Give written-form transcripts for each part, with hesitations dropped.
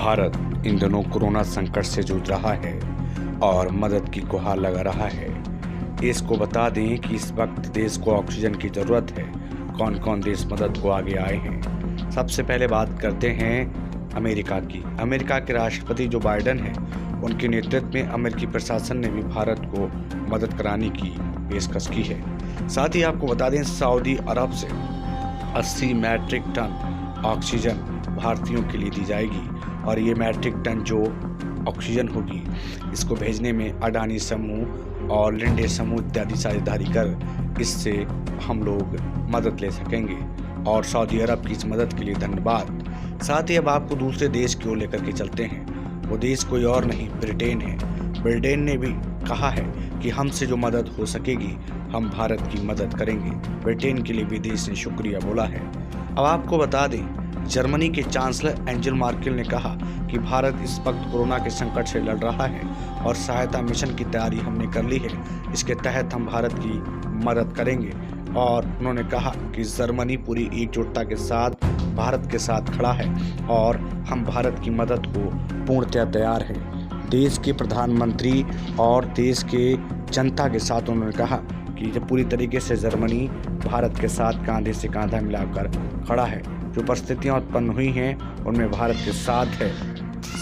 भारत इन दिनों कोरोना संकट से जूझ रहा है और मदद की गुहार लगा रहा है। देश को बता दें कि इस वक्त देश को ऑक्सीजन की ज़रूरत है। कौन कौन देश मदद को आगे आए हैं, सबसे पहले बात करते हैं अमेरिका की। अमेरिका के राष्ट्रपति जो बाइडेन हैं, उनके नेतृत्व में अमेरिकी प्रशासन ने भी भारत को मदद कराने की पेशकश की है। साथ ही आपको बता दें, सऊदी अरब से 80 मैट्रिक टन ऑक्सीजन भारतीयों के लिए दी जाएगी और ये मैट्रिक टन जो ऑक्सीजन होगी, इसको भेजने में अडानी समूह और लिंडे समूह इत्यादि साझेदारी कर इससे हम लोग मदद ले सकेंगे और सऊदी अरब की इस मदद के लिए धन्यवाद। साथ ही अब आपको दूसरे देश की ओर लेकर के चलते हैं। वो देश कोई और नहीं, ब्रिटेन है। ब्रिटेन ने भी कहा है कि हमसे जो मदद हो सकेगी हम भारत की मदद करेंगे। ब्रिटेन के लिए भी देश ने शुक्रिया बोला है। अब आपको बता दें, जर्मनी के चांसलर एंजेला मर्केल ने कहा कि भारत इस वक्त कोरोना के संकट से लड़ रहा है और सहायता मिशन की तैयारी हमने कर ली है। इसके तहत हम भारत की मदद करेंगे और उन्होंने कहा कि जर्मनी पूरी एकजुटता के साथ भारत के साथ खड़ा है और हम भारत की मदद को पूर्णतः तैयार हैं। देश के प्रधानमंत्री और देश के जनता के साथ उन्होंने कहा कि जब पूरी तरीके से जर्मनी भारत के साथ कंधे से कंधा मिलाकर खड़ा है। जो परिस्थितियाँ उत्पन्न हुई हैं उनमें भारत के साथ है।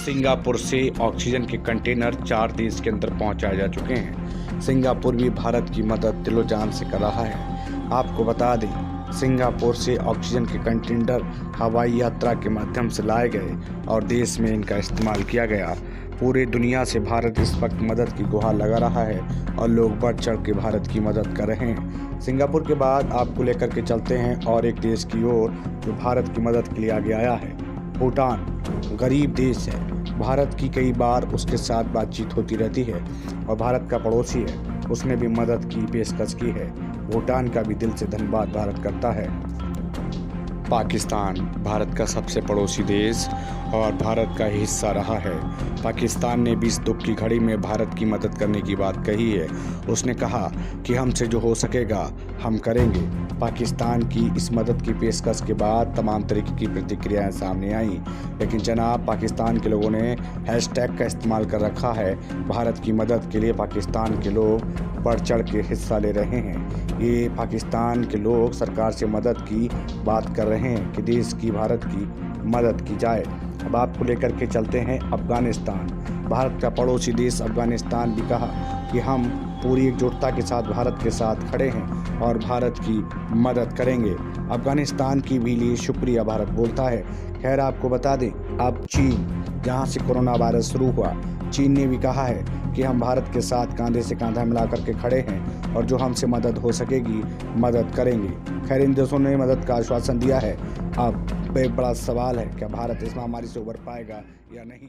सिंगापुर से ऑक्सीजन के कंटेनर 4 देश के अंदर पहुंचाए जा चुके हैं। सिंगापुर भी भारत की मदद दिलो जान से कर रहा है। आपको बता दें, सिंगापुर से ऑक्सीजन के कंटेनर हवाई यात्रा के माध्यम से लाए गए और देश में इनका इस्तेमाल किया गया। पूरी दुनिया से भारत इस वक्त मदद की गुहार लगा रहा है और लोग बढ़ चढ़ के भारत की मदद कर रहे हैं। सिंगापुर के बाद आपको लेकर के चलते हैं और एक देश की ओर जो भारत की मदद के लिए आगे आया है। भूटान गरीब देश है। भारत की कई बार उसके साथ बातचीत होती रहती है और भारत का पड़ोसी है, उसने भी मदद की पेशकश की है। भूटान का भी दिल से धन्यवाद भारत करता है। पाकिस्तान भारत का सबसे पड़ोसी देश और भारत का हिस्सा रहा है। पाकिस्तान ने भी इस दुख की घड़ी में भारत की मदद करने की बात कही है। उसने कहा कि हमसे जो हो सकेगा हम करेंगे। पाकिस्तान की इस मदद की पेशकश के बाद तमाम तरीके की प्रतिक्रियाएं सामने आईं, लेकिन जनाब पाकिस्तान के लोगों ने हैशटैग का इस्तेमाल कर रखा है। भारत की मदद के लिए पाकिस्तान के लोग बढ़ चढ़ के हिस्सा ले रहे हैं। ये पाकिस्तान के लोग सरकार से मदद की बात कर रहे हैं कि देश की भारत की मदद की जाए। अब आपको लेकर के चलते हैं अफगानिस्तान। भारत का पड़ोसी देश अफगानिस्तान भी कहा कि हम पूरी एकजुटता के साथ भारत के साथ खड़े हैं और भारत की मदद करेंगे। अफगानिस्तान की भी लिए शुक्रिया भारत बोलता है। खैर आपको बता दें, अब चीन जहां से कोरोना वायरस शुरू हुआ, चीन ने भी कहा है कि हम भारत के साथ कंधे से कंधा मिला करके खड़े हैं और जो हमसे मदद हो सकेगी मदद करेंगे। खैर इन देशों ने मदद का आश्वासन दिया है। अब एक बड़ा सवाल है, क्या भारत इस महामारी से उबर पाएगा या नहीं।